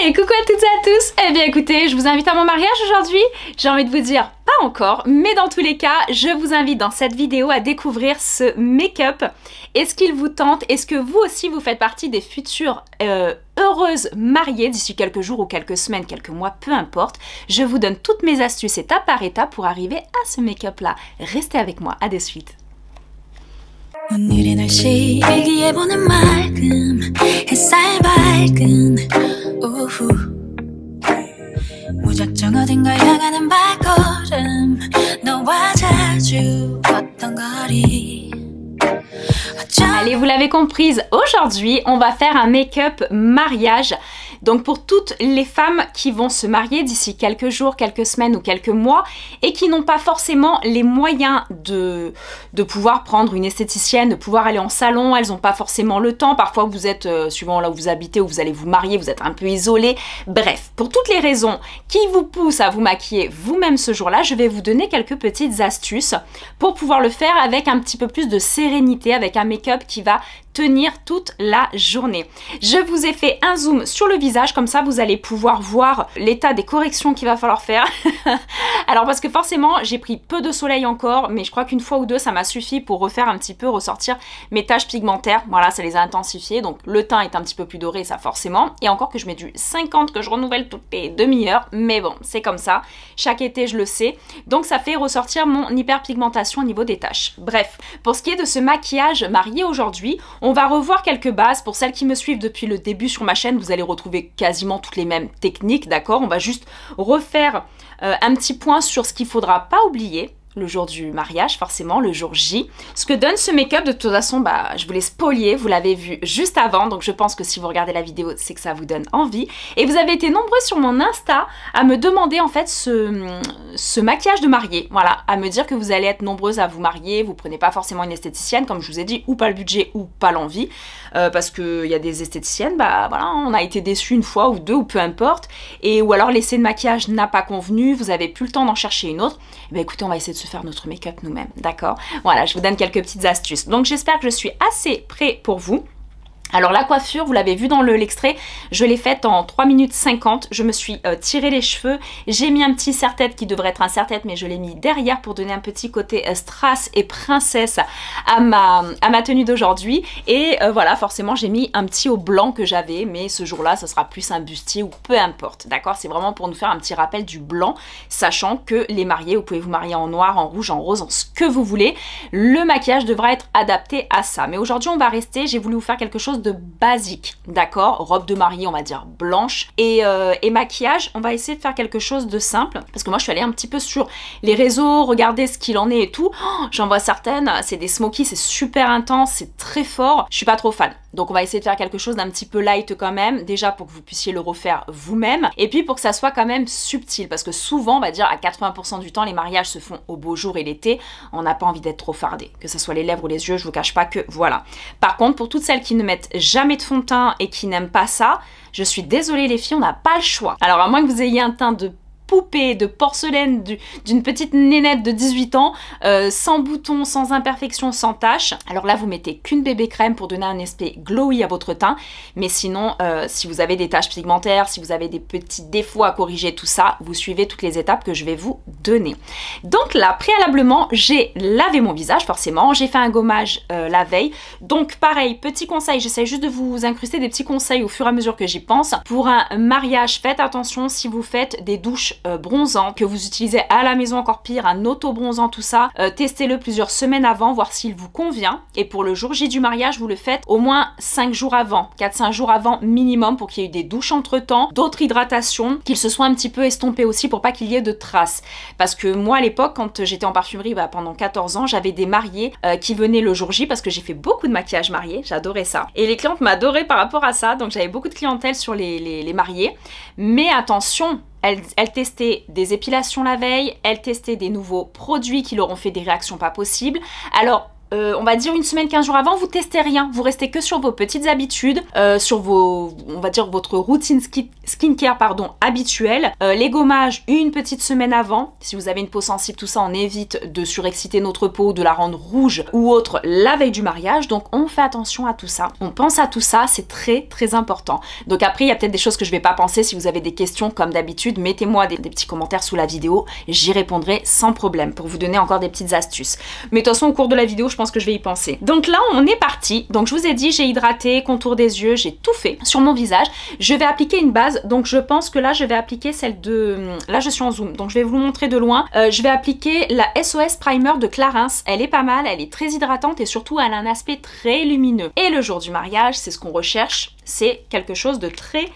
Et coucou à toutes et à tous. Eh bien écoutez, je vous invite à mon mariage aujourd'hui. J'ai envie de vous dire pas encore, mais dans tous les cas, je vous invite dans cette vidéo à découvrir ce make-up. Est-ce qu'il vous tente? Est-ce que vous aussi vous faites partie des futures heureuses mariées d'ici quelques jours ou quelques semaines, quelques mois, peu importe. Je vous donne toutes mes astuces étape par étape pour arriver à ce make-up là. Restez avec moi, à de suite. 오늘의 날씨 일기예보는 맑음 햇살 밝은 오후 무작정 어딘가 향하는 발걸음 너와 자주 걷던 거리. Allez, vous l'avez comprise, aujourd'hui on va faire un make-up mariage. Donc pour toutes les femmes qui vont se marier d'ici quelques jours, quelques semaines ou quelques mois et qui n'ont pas forcément les moyens de pouvoir prendre une esthéticienne, de pouvoir aller en salon, elles n'ont pas forcément le temps, parfois vous êtes, suivant là où vous habitez, où vous allez vous marier, vous êtes un peu isolé. Bref, pour toutes les raisons qui vous poussent à vous maquiller vous-même ce jour-là, je vais vous donner quelques petites astuces pour pouvoir le faire avec un petit peu plus de sérénité, avec un make-up qui va tenir toute la journée. Je vous ai fait un zoom sur le visage, comme ça vous allez pouvoir voir l'état des corrections qu'il va falloir faire. Alors parce que forcément j'ai pris peu de soleil encore, mais je crois qu'une fois ou deux ça m'a suffi pour refaire un petit peu ressortir mes taches pigmentaires. Voilà, ça les a intensifiées, donc le teint est un petit peu plus doré, ça forcément. Et encore que je mets du 50 que je renouvelle toutes les demi-heures, mais bon, c'est comme ça. Chaque été je le sais. Donc ça fait ressortir mon hyperpigmentation au niveau des taches. Bref, pour ce qui est de ce maquillage marié aujourd'hui, on va revoir quelques bases. Pour celles qui me suivent depuis le début sur ma chaîne, vous allez retrouver quasiment toutes les mêmes techniques, d'accord? On va juste refaire un petit point sur ce qu'il ne faudra pas oublier le jour du mariage, forcément, le jour J. Ce que donne ce make-up, de toute façon, bah, je vous l'ai spolié, vous l'avez vu juste avant, donc je pense que si vous regardez la vidéo, c'est que ça vous donne envie. Et vous avez été nombreux sur mon Insta à me demander en fait ce maquillage de mariée, voilà, à me dire que vous allez être nombreuses à vous marier, vous prenez pas forcément une esthéticienne, comme je vous ai dit, ou pas le budget, ou pas l'envie, parce qu'il y a des esthéticiennes, bah voilà, on a été déçus une fois ou deux, ou peu importe, et ou alors l'essai de maquillage n'a pas convenu, vous avez plus le temps d'en chercher une autre. Et bah écoutez, on va essayer de se faire notre make-up nous-mêmes, d'accord? Voilà, je vous donne quelques petites astuces. Donc j'espère que je suis assez prêt pour vous. Alors la coiffure, vous l'avez vu dans l'extrait, je l'ai faite en 3 minutes 50, je me suis tiré les cheveux, j'ai mis un petit serre-tête qui devrait être un serre-tête mais je l'ai mis derrière pour donner un petit côté strass et princesse à ma tenue d'aujourd'hui. Et voilà, forcément j'ai mis un petit haut blanc que j'avais, mais ce jour-là ça sera plus un bustier ou peu importe, d'accord? C'est vraiment pour nous faire un petit rappel du blanc, sachant que les mariés, vous pouvez vous marier en noir, en rouge, en rose, en ce que vous voulez. Le maquillage devra être adapté à ça. Mais aujourd'hui on va rester, j'ai voulu vous faire quelque chose de basique, d'accord? Robe de mariée, on va dire blanche, et maquillage, on va essayer de faire quelque chose de simple, parce que moi je suis allée un petit peu sur les réseaux, regarder ce qu'il en est et tout. Oh, j'en vois certaines, c'est des smokies, c'est super intense, c'est très fort, je suis pas trop fan. Donc on va essayer de faire quelque chose d'un petit peu light quand même, déjà pour que vous puissiez le refaire vous-même, et puis pour que ça soit quand même subtil, parce que souvent, on va dire à 80% du temps, les mariages se font au beau jour et l'été, on n'a pas envie d'être trop fardé, que ce soit les lèvres ou les yeux, je vous cache pas que voilà. Par contre, pour toutes celles qui ne mettent jamais de fond de teint et qui n'aiment pas ça, je suis désolée les filles, on n'a pas le choix. Alors à moins que vous ayez un teint de poupée, de porcelaine, d'une petite nénette de 18 ans, sans boutons, sans imperfections, sans taches. Alors là, vous mettez qu'une bébé crème pour donner un aspect glowy à votre teint. Mais sinon, si vous avez des taches pigmentaires, si vous avez des petits défauts à corriger, tout ça, vous suivez toutes les étapes que je vais vous donner. Donc là, préalablement, j'ai lavé mon visage, forcément. J'ai fait un gommage la veille. Donc pareil, petit conseil, j'essaie juste de vous incruster des petits conseils au fur et à mesure que j'y pense. Pour un mariage, faites attention si vous faites des douches bronzant, que vous utilisez à la maison, encore pire, un auto-bronzant, tout ça, testez-le plusieurs semaines avant, voir s'il vous convient. Et pour le jour J du mariage, vous le faites au moins 5 jours avant, 4-5 jours avant minimum, pour qu'il y ait eu des douches entre temps, d'autres hydratations, qu'il se soit un petit peu estompé aussi pour pas qu'il y ait de traces. Parce que moi à l'époque, quand j'étais en parfumerie pendant 14 ans, j'avais des mariés qui venaient le jour J, parce que j'ai fait beaucoup de maquillage marié, j'adorais ça. Et les clientes m'adoraient par rapport à ça, donc j'avais beaucoup de clientèle sur les mariés. Mais attention, elle testait des épilations la veille, elle testait des nouveaux produits qui leur ont fait des réactions pas possibles. Alors, on va dire une semaine, 15 jours avant, vous testez rien. Vous restez que sur vos petites habitudes, sur vos, on va dire votre routine skincare habituelle. Les gommages une petite semaine avant. Si vous avez une peau sensible, tout ça, on évite de surexciter notre peau, de la rendre rouge ou autre la veille du mariage. Donc on fait attention à tout ça. On pense à tout ça, c'est très très important. Donc après, il y a peut-être des choses que je vais pas penser. Si vous avez des questions, comme d'habitude, mettez-moi des petits commentaires sous la vidéo. J'y répondrai sans problème pour vous donner encore des petites astuces. Mais de toute façon, au cours de la vidéo, je pense que je vais y penser. Donc là, on est parti. Donc je vous ai dit, j'ai hydraté, contour des yeux, j'ai tout fait sur mon visage. Je vais appliquer une base. Donc je pense que là, je vais appliquer celle de... Là, je suis en zoom. Donc je vais vous le montrer de loin. Je vais appliquer la SOS Primer de Clarins. Elle est pas mal, elle est très hydratante et surtout, elle a un aspect très lumineux. Et le jour du mariage, c'est ce qu'on recherche. C'est quelque chose de très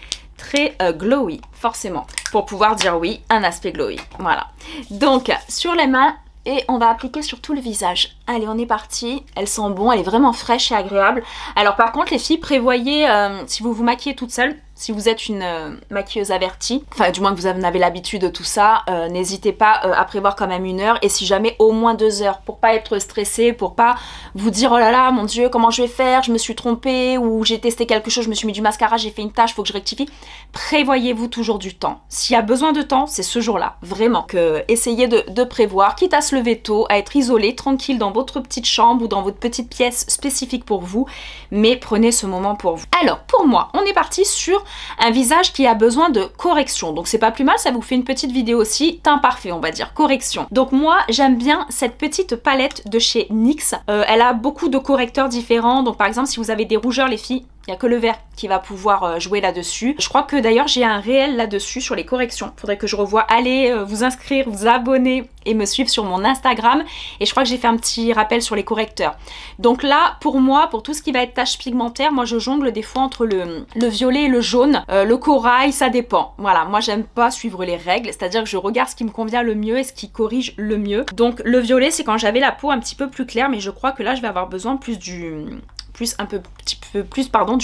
glowy, forcément, pour pouvoir dire oui, un aspect glowy. Voilà. Donc, sur les mains, et on va appliquer sur tout le visage. Allez, on est parti. Elle sent bon, elle est vraiment fraîche et agréable. Alors par contre, les filles, prévoyez, si vous vous maquillez toute seule, si vous êtes une maquilleuse avertie, enfin du moins que vous en avez l'habitude de tout ça, n'hésitez pas à prévoir quand même 1 heure et si jamais au moins 2 heures pour pas être stressé, pour pas vous dire oh là là mon dieu comment je vais faire, je me suis trompée ou j'ai testé quelque chose, je me suis mis du mascara, j'ai fait une tache, faut que je rectifie. Prévoyez-vous toujours du temps. S'il y a besoin de temps, c'est ce jour-là, vraiment. Essayez de prévoir, quitte à se lever tôt, à être isolé, tranquille dans votre petite chambre ou dans votre petite pièce spécifique pour vous, mais prenez ce moment pour vous. Alors pour moi, on est parti sur un visage qui a besoin de correction. Donc c'est pas plus mal, ça vous fait une petite vidéo aussi, teint parfait on va dire, correction. Donc moi j'aime bien cette petite palette de chez NYX. Elle a beaucoup de correcteurs différents. Donc par exemple si vous avez des rougeurs les filles, il n'y a que le vert qui va pouvoir jouer là-dessus. Je crois que d'ailleurs j'ai un réel là-dessus sur les corrections. Faudrait que je revoie. Allez vous inscrire, vous abonner et me suivre sur mon Instagram. Et je crois que j'ai fait un petit rappel sur les correcteurs. Donc là, pour moi, pour tout ce qui va être taches pigmentaires, moi je jongle des fois entre le violet et le jaune. Le corail, ça dépend. Voilà, moi j'aime pas suivre les règles. C'est-à-dire que je regarde ce qui me convient le mieux et ce qui corrige le mieux. Donc le violet, c'est quand j'avais la peau un petit peu plus claire. Mais je crois que là, je vais avoir besoin plus du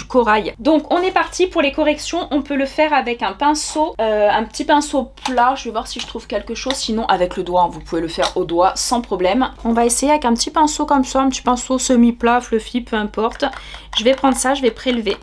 corail. Donc on est parti pour les corrections. On peut le faire avec un pinceau, un petit pinceau plat. Je vais voir si je trouve quelque chose. Sinon avec le doigt, vous pouvez le faire au doigt sans problème. On va essayer avec un petit pinceau comme ça, un petit pinceau semi-plat, fluffy, peu importe. Je vais prendre ça, je vais prélever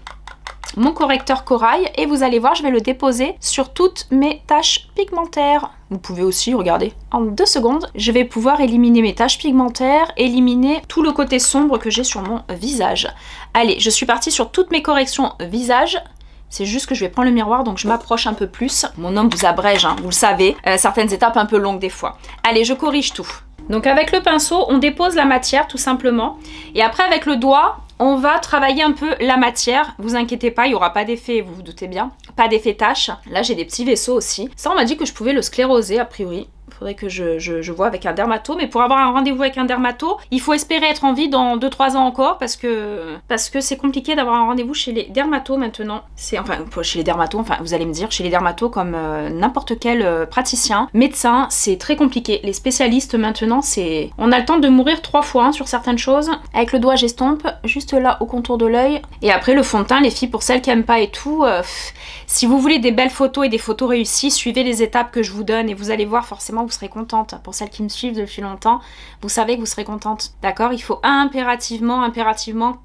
mon correcteur corail et vous allez voir, je vais le déposer sur toutes mes taches pigmentaires. Vous pouvez aussi, regardez, en 2 secondes, je vais pouvoir éliminer mes taches pigmentaires, éliminer tout le côté sombre que j'ai sur mon visage. Allez, je suis partie sur toutes mes corrections visage. C'est juste que je vais prendre le miroir, donc je m'approche un peu plus. Mon homme vous abrège, hein, vous le savez, certaines étapes un peu longues des fois. Allez, je corrige tout. Donc avec le pinceau, on dépose la matière tout simplement. Et après avec le doigt, on va travailler un peu la matière. Vous inquiétez pas, il n'y aura pas d'effet, vous vous doutez bien. Pas d'effet tache. Là j'ai des petits vaisseaux aussi. Ça on m'a dit que je pouvais le scléroser a priori. Il faudrait que je vois avec un dermato. Mais pour avoir un rendez-vous avec un dermato, il faut espérer être en vie dans 2-3 ans encore. Parce que c'est compliqué d'avoir un rendez-vous chez les dermatos maintenant. Enfin, chez les dermatos, enfin vous allez me dire, chez les dermatos comme n'importe quel praticien, médecin, c'est très compliqué. Les spécialistes maintenant, c'est... On a le temps de mourir 3 fois hein, sur certaines choses. Avec le doigt, j'estompe juste là au contour de l'œil. Et après le fond de teint, les filles, pour celles qui aiment pas et tout, si vous voulez des belles photos et des photos réussies, suivez les étapes que je vous donne et vous allez voir forcément vous serez contente. Pour celles qui me suivent depuis longtemps, vous savez que vous serez contente. D'accord? Il faut impérativement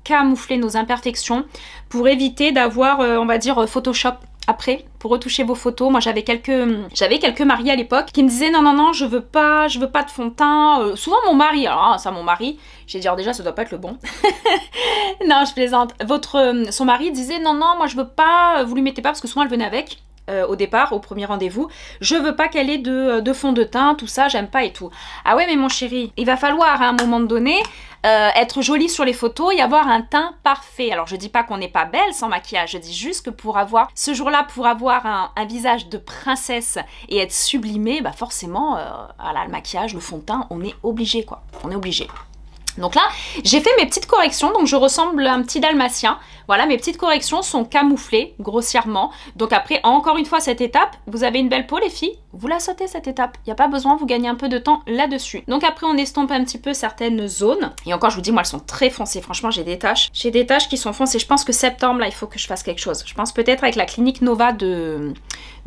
camoufler nos imperfections pour éviter d'avoir, on va dire, Photoshop après pour retoucher vos photos. Moi j'avais quelques maris à l'époque qui me disaient non je veux pas de fond de teint. Souvent mon mari, alors ça mon mari, j'ai dit alors déjà ça doit pas être le bon. Non je plaisante. Son mari disait non moi je veux pas, vous lui mettez pas parce que souvent elle venait avec. Au départ, au premier rendez-vous, je veux pas qu'elle ait de fond de teint, tout ça, j'aime pas et tout. Ah ouais mais mon chéri, il va falloir à un moment donné être jolie sur les photos et avoir un teint parfait. Alors je dis pas qu'on n'est pas belle sans maquillage, je dis juste que pour avoir, ce jour-là, pour avoir un visage de princesse et être sublimée, bah forcément, voilà, le maquillage, le fond de teint, on est obligé quoi, on est obligé. Donc là, j'ai fait mes petites corrections, donc je ressemble à un petit dalmatien. Voilà, mes petites corrections sont camouflées grossièrement. Donc après, encore une fois, cette étape, vous avez une belle peau les filles, vous la sautez cette étape. Il n'y a pas besoin, vous gagnez un peu de temps là-dessus. Donc après, on estompe un petit peu certaines zones. Et encore, je vous dis, moi, elles sont très foncées. Franchement, j'ai des taches. J'ai des taches qui sont foncées. Je pense que septembre, là, il faut que je fasse quelque chose. Je pense peut-être avec la clinique Nova de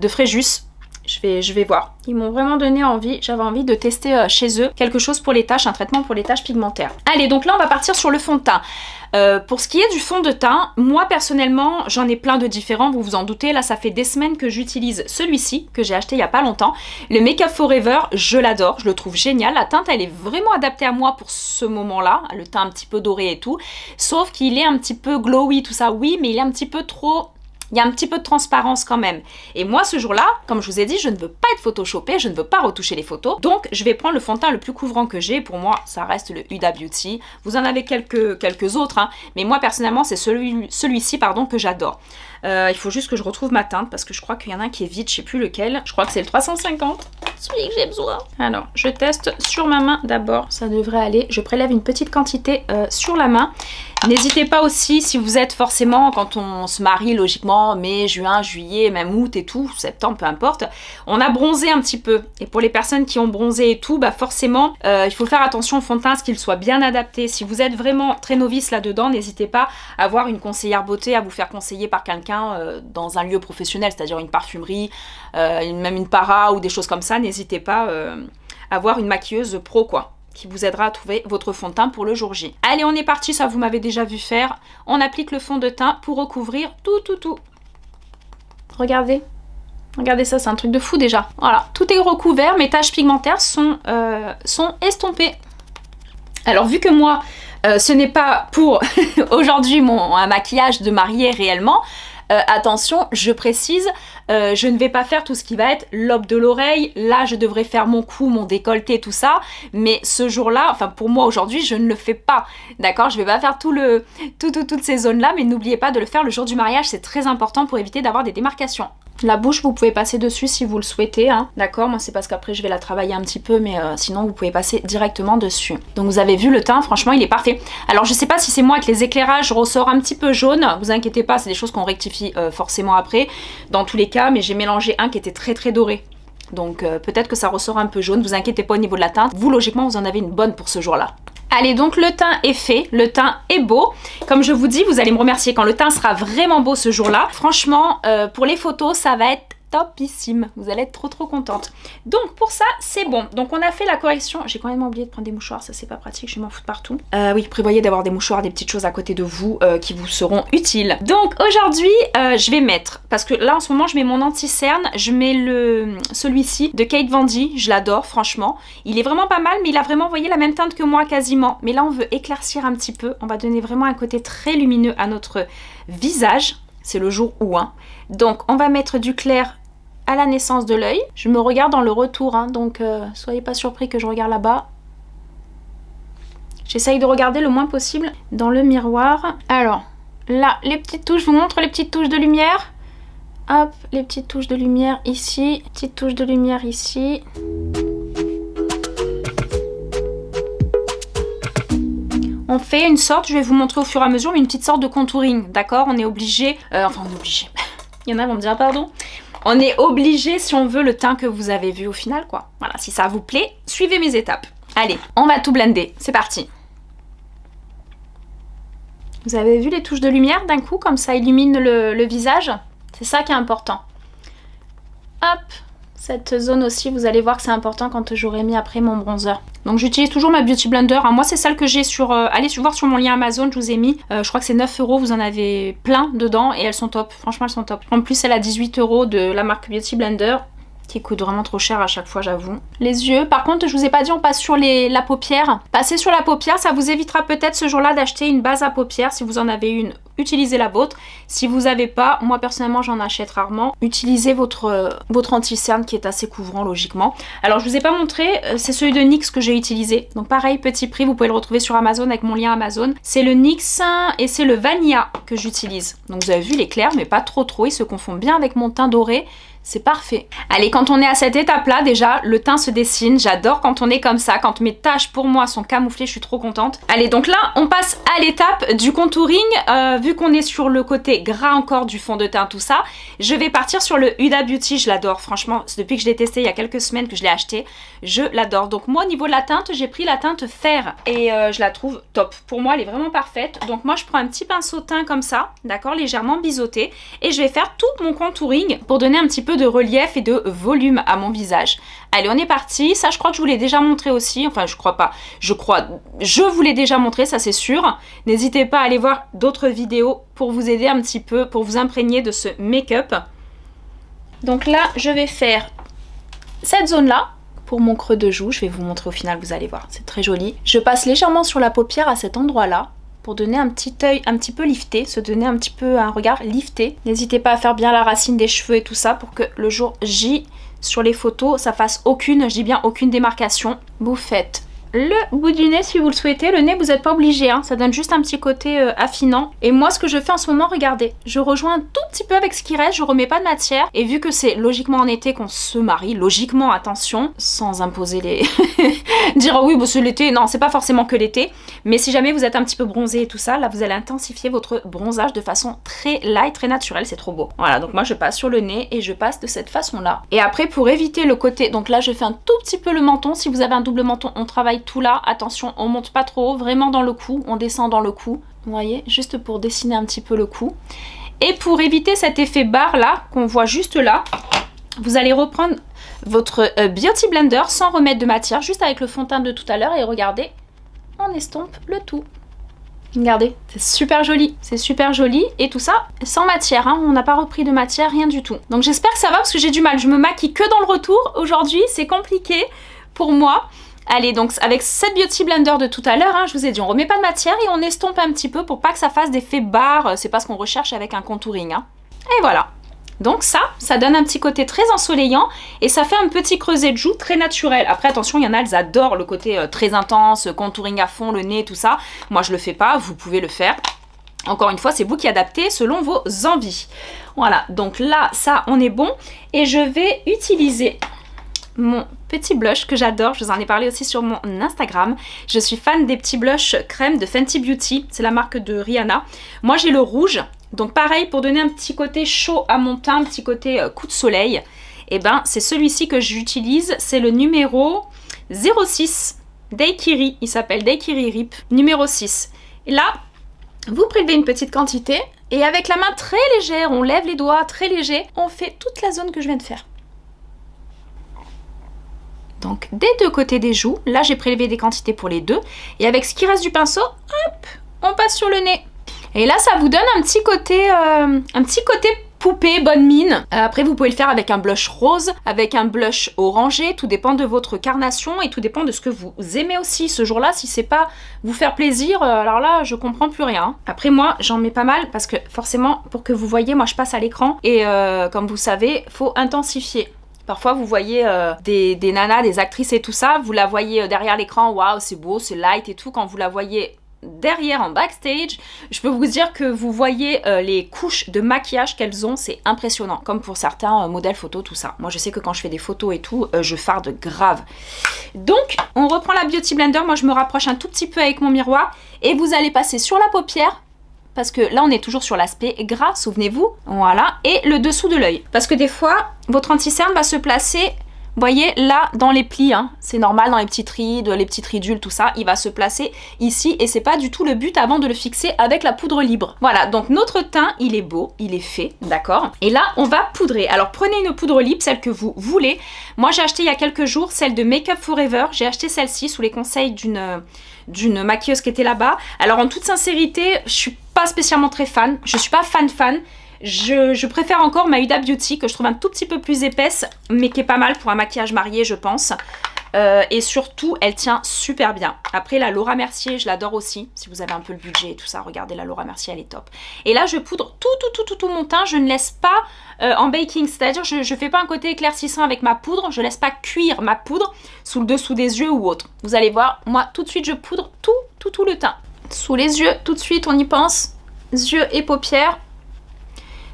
Fréjus. Je vais voir. Ils m'ont vraiment donné envie. J'avais envie de tester chez eux quelque chose pour les taches, un traitement pour les taches pigmentaires. Allez, donc là, on va partir sur le fond de teint. Pour ce qui est du fond de teint, moi personnellement, j'en ai plein de différents, vous vous en doutez. Là, ça fait des semaines que j'utilise celui-ci, que j'ai acheté il y a pas longtemps. Le Make Up Forever, je l'adore, je le trouve génial. La teinte, elle est vraiment adaptée à moi pour ce moment-là. Le teint un petit peu doré et tout. Sauf qu'il est un petit peu glowy, tout ça, oui, mais il est un petit peu trop... Il y a un petit peu de transparence quand même. Et moi, ce jour-là, comme je vous ai dit, je ne veux pas être photoshopée, je ne veux pas retoucher les photos. Donc, je vais prendre le fond de teint le plus couvrant que j'ai. Pour moi, ça reste le Huda Beauty. Vous en avez quelques autres, hein. Mais moi, personnellement, c'est celui-ci, pardon, que j'adore. Il faut juste que je retrouve ma teinte parce que je crois qu'il y en a un qui est vide, je sais plus lequel. Je crois que c'est le 350, celui que j'ai besoin. Alors, je teste sur ma main d'abord, ça devrait aller. Je prélève une petite quantité sur la main. N'hésitez pas aussi, si vous êtes forcément, quand on se marie logiquement, mai, juin, juillet, même août et tout, septembre, peu importe, on a bronzé un petit peu. Et pour les personnes qui ont bronzé et tout, bah forcément, il faut faire attention au fond de teint, à ce qu'il soit bien adapté. Si vous êtes vraiment très novice là-dedans, n'hésitez pas à avoir une conseillère beauté, à vous faire conseiller par quelqu'un dans un lieu professionnel, c'est-à-dire une parfumerie, même une para ou des choses comme ça. N'hésitez pas à avoir une maquilleuse pro, quoi, qui vous aidera à trouver votre fond de teint pour le jour J. Allez, on est parti, ça vous m'avez déjà vu faire. On applique le fond de teint pour recouvrir tout. Regardez. Regardez ça, c'est un truc de fou déjà. Voilà, tout est recouvert, mes taches pigmentaires sont estompées. Alors vu que moi, ce n'est pas pour aujourd'hui un maquillage de mariée réellement, attention, je précise, je ne vais pas faire tout ce qui va être l'aube de l'oreille. Là, je devrais faire mon cou, mon décolleté, tout ça. Mais ce jour-là, enfin pour moi aujourd'hui, je ne le fais pas. D'accord, je vais pas faire toutes ces zones-là, mais n'oubliez pas de le faire le jour du mariage. C'est très important pour éviter d'avoir des démarcations. La bouche, vous pouvez passer dessus si vous le souhaitez, hein. D'accord, moi c'est parce qu'après je vais la travailler un petit peu, mais sinon vous pouvez passer directement dessus. Donc vous avez vu le teint, franchement il est parfait. Alors je sais pas si c'est moi avec les éclairages, je ressors un petit peu jaune, vous inquiétez pas, c'est des choses qu'on rectifie forcément après, dans tous les cas, mais j'ai mélangé un qui était très doré. Donc peut-être que ça ressort un peu jaune, vous inquiétez pas au niveau de la teinte, vous logiquement vous en avez une bonne pour ce jour-là. Allez, donc le teint est fait, le teint est beau. Comme je vous dis, vous allez me remercier quand le teint sera vraiment beau ce jour-là. Franchement, pour les photos, ça va être topissime. Vous allez être trop contente. Donc pour ça, c'est bon. Donc on a fait la correction. J'ai quand même oublié de prendre des mouchoirs, ça c'est pas pratique, je vais m'en foutre partout. Oui, prévoyez d'avoir des mouchoirs, des petites choses à côté de vous qui vous seront utiles. Donc aujourd'hui, je vais mettre, parce que là en ce moment je mets mon anti-cerne, je mets celui-ci de Kate Von D, je l'adore franchement. Il est vraiment pas mal, mais il a vraiment, vous voyez, la même teinte que moi quasiment. Mais là on veut éclaircir un petit peu, on va donner vraiment un côté très lumineux à notre visage. C'est le jour où, hein. Donc on va mettre du clair à la naissance de l'œil. Je me regarde dans le retour, hein, donc soyez pas surpris que je regarde là-bas. J'essaye de regarder le moins possible dans le miroir. Alors, là, les petites touches, je vous montre les petites touches de lumière. Hop, les petites touches de lumière ici, petites touches de lumière ici. On fait une sorte, je vais vous montrer au fur et à mesure, mais une petite sorte de contouring, d'accord? On est obligé, enfin on est obligé, il y en a qui vont me dire pardon. On est obligé si on veut le teint que vous avez vu au final, quoi. Voilà, si ça vous plaît, suivez mes étapes. Allez, on va tout blender, c'est parti. Vous avez vu les touches de lumière d'un coup, comme ça illumine le visage? C'est ça qui est important. Hop, cette zone aussi, vous allez voir que c'est important quand j'aurai mis après mon bronzer. Donc j'utilise toujours ma Beauty Blender. Hein. Moi c'est celle que j'ai sur... allez voir sur mon lien Amazon, je vous ai mis. Je crois que c'est 9 €, vous en avez plein dedans et elles sont top. Franchement elles sont top. En plus elle a 18 € de la marque Beauty Blender, qui coûte vraiment trop cher à chaque fois, j'avoue. Les yeux, par contre, je vous ai pas dit, on passe sur la paupière. Passez sur la paupière, ça vous évitera peut-être ce jour-là d'acheter une base à paupières. Si vous en avez une, utilisez la vôtre. Si vous n'avez pas, moi personnellement, j'en achète rarement. Utilisez votre anti-cerne qui est assez couvrant, logiquement. Alors, je vous ai pas montré, c'est celui de NYX que j'ai utilisé. Donc pareil, petit prix, vous pouvez le retrouver sur Amazon avec mon lien Amazon. C'est le NYX et c'est le Vanilla que j'utilise. Donc vous avez vu, il est clair, mais pas trop. Il se confond bien avec mon teint doré. C'est parfait. Allez, quand on est à cette étape-là, déjà, le teint se dessine. J'adore quand on est comme ça, quand mes taches, pour moi, sont camouflées, je suis trop contente. Allez, donc là, on passe à l'étape du contouring. Vu qu'on est sur le côté gras encore du fond de teint, tout ça, je vais partir sur le Huda Beauty. Je l'adore, franchement. Depuis que je l'ai testé il y a quelques semaines que je l'ai acheté, je l'adore. Donc moi, au niveau de la teinte, j'ai pris la teinte fer et je la trouve top. Pour moi, elle est vraiment parfaite. Donc moi, je prends un petit pinceau teint comme ça, d'accord, légèrement biseauté, et je vais faire tout mon contouring pour donner un petit peu peu de relief et de volume à mon visage. Allez, on est parti. Ça, je crois que je vous l'ai déjà montré aussi. Enfin, je crois pas. Je vous l'ai déjà montré, ça c'est sûr. N'hésitez pas à aller voir d'autres vidéos pour vous aider un petit peu, pour vous imprégner de ce make-up. Donc là, je vais faire cette zone-là pour mon creux de joue. Je vais vous montrer au final, vous allez voir. C'est très joli. Je passe légèrement sur la paupière à cet endroit-là pour donner un petit œil un petit peu lifté, se donner un petit peu un regard lifté. N'hésitez pas à faire bien la racine des cheveux et tout ça pour que le jour J, sur les photos, ça fasse aucune, je dis bien aucune démarcation. Vous faites le bout du nez si vous le souhaitez. Le nez, vous n'êtes pas obligé, hein. Ça donne juste un petit côté affinant. Et moi, ce que je fais en ce moment, regardez, je rejoins un tout petit peu avec ce qui reste, je remets pas de matière. Et vu que c'est logiquement en été qu'on se marie, logiquement, attention, sans imposer les... dire oh oui, bah, c'est l'été. Non, c'est pas forcément que l'été. Mais si jamais vous êtes un petit peu bronzé et tout ça, là, vous allez intensifier votre bronzage de façon très light, très naturelle. C'est trop beau. Voilà, donc moi, je passe sur le nez et je passe de cette façon-là. Et après, pour éviter le côté... Donc là, je fais un tout petit peu le menton. Si vous avez un double menton, on travaille tout là, attention, on monte pas trop haut, vraiment dans le cou, on descend dans le cou, vous voyez, juste pour dessiner un petit peu le cou. Et pour éviter cet effet barre là, qu'on voit juste là, vous allez reprendre votre Beauty Blender sans remettre de matière, juste avec le fond de teint de tout à l'heure, et regardez, on estompe le tout. Regardez, c'est super joli, et tout ça sans matière, hein. On n'a pas repris de matière, rien du tout. Donc j'espère que ça va, parce que j'ai du mal, je me maquille que dans le retour, aujourd'hui c'est compliqué pour moi. Allez, donc avec cette Beauty Blender de tout à l'heure, hein, je vous ai dit, on remet pas de matière et on estompe un petit peu pour pas que ça fasse d'effet barre. C'est pas ce qu'on recherche avec un contouring. Hein. Et voilà. Donc ça donne un petit côté très ensoleillant et ça fait un petit creuset de joue très naturel. Après, attention, il y en a, elles adorent le côté très intense, contouring à fond, le nez, tout ça. Moi, je le fais pas, vous pouvez le faire. Encore une fois, c'est vous qui adaptez selon vos envies. Voilà, donc là, ça, on est bon. Et je vais utiliser mon petit blush que j'adore, je vous en ai parlé aussi sur mon Instagram. Je suis fan des petits blushs crème de Fenty Beauty, c'est la marque de Rihanna. Moi j'ai le rouge, donc pareil pour donner un petit côté chaud à mon teint, un petit côté coup de soleil. Et ben c'est celui-ci que j'utilise, c'est le numéro 06 Daiquiri, il s'appelle Daiquiri Rip, numéro 6. Et là, vous prélevez une petite quantité et avec la main très légère, on lève les doigts très léger, on fait toute la zone que je viens de faire. Donc des deux côtés des joues, là j'ai prélevé des quantités pour les deux. Et avec ce qui reste du pinceau, hop, on passe sur le nez. Et là ça vous donne un petit côté poupée, bonne mine. Après vous pouvez le faire avec un blush rose, avec un blush orangé, tout dépend de votre carnation et tout dépend de ce que vous aimez aussi. Ce jour-là, si c'est pas vous faire plaisir, alors là je comprends plus rien. Après moi j'en mets pas mal parce que forcément pour que vous voyez, moi je passe à l'écran et comme vous savez, faut intensifier. Parfois vous voyez des nanas, des actrices et tout ça, vous la voyez derrière l'écran, waouh c'est beau, c'est light et tout. Quand vous la voyez derrière en backstage, je peux vous dire que vous voyez les couches de maquillage qu'elles ont, c'est impressionnant. Comme pour certains modèles photos, tout ça. Moi je sais que quand je fais des photos et tout, je farde grave. Donc on reprend la Beauty Blender, moi je me rapproche un tout petit peu avec mon miroir et vous allez passer sur la paupière. Parce que là, on est toujours sur l'aspect gras, souvenez-vous. Voilà. Et le dessous de l'œil. Parce que des fois, votre anti-cerne va se placer, vous voyez, là, dans les plis. Hein. C'est normal, dans les petites rides, les petites ridules, tout ça. Il va se placer ici. Et c'est pas du tout le but avant de le fixer avec la poudre libre. Voilà, donc notre teint, il est beau, il est fait, d'accord. Et là, on va poudrer. Alors, prenez une poudre libre, celle que vous voulez. Moi, j'ai acheté il y a quelques jours celle de Make Up Forever. J'ai acheté celle-ci sous les conseils d'une maquilleuse qui était là-bas. Alors en toute sincérité, je suis pas spécialement très fan. Je suis pas fan. Je préfère encore ma Huda Beauty que je trouve un tout petit peu plus épaisse, mais qui est pas mal pour un maquillage marié, je pense. Et surtout, elle tient super bien. Après, la Laura Mercier, je l'adore aussi. Si vous avez un peu le budget et tout ça, regardez, la Laura Mercier, elle est top. Et là, je poudre tout mon teint. Je ne laisse pas en baking, c'est-à-dire je fais pas un côté éclaircissant avec ma poudre. Je laisse pas cuire ma poudre sous le dessous des yeux ou autre. Vous allez voir, moi, tout de suite, je poudre tout le teint. Sous les yeux, tout de suite, on y pense. Yeux et paupières.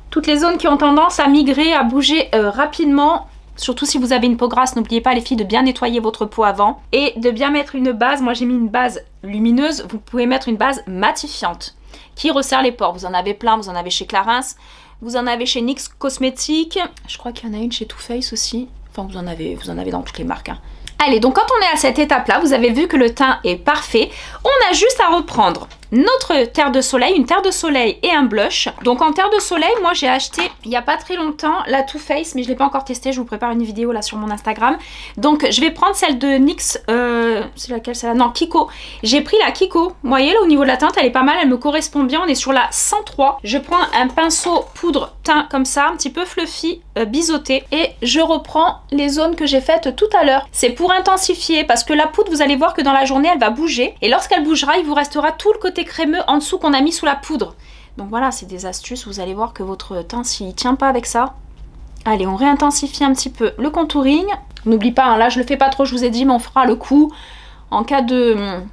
Toutes les zones qui ont tendance à migrer, à bouger rapidement. Surtout si vous avez une peau grasse, n'oubliez pas les filles de bien nettoyer votre peau avant et de bien mettre une base. Moi j'ai mis une base lumineuse, vous pouvez mettre une base matifiante qui resserre les pores. Vous en avez plein, vous en avez chez Clarins, vous en avez chez NYX Cosmetics. Je crois qu'il y en a une chez Too Faced aussi. Enfin vous en avez dans toutes les marques. Hein. Allez, donc quand on est à cette étape-là, vous avez vu que le teint est parfait. On a juste à reprendre notre terre de soleil, une terre de soleil et un blush. Donc en terre de soleil, moi j'ai acheté il n'y a pas très longtemps la Too Faced, mais je ne l'ai pas encore testée, je vous prépare une vidéo là sur mon Instagram. Donc je vais prendre celle de NYX, c'est laquelle celle-là? Non, Kiko. J'ai pris la Kiko, vous voyez là au niveau de la teinte elle est pas mal, elle me correspond bien, on est sur la 103. Je prends un pinceau poudre teint comme ça, un petit peu fluffy, biseauté, et je reprends les zones que j'ai faites tout à l'heure. C'est pour intensifier parce que la poudre, vous allez voir que dans la journée elle va bouger, et lorsqu'elle bougera il vous restera tout le côté crémeux en dessous qu'on a mis sous la poudre. Donc voilà, c'est des astuces, vous allez voir que votre teint s'il tient pas avec ça. Allez, on réintensifie un petit peu le contouring. N'oublie pas, hein, là je le fais pas trop, je vous ai dit, mais on fera le coup en cas de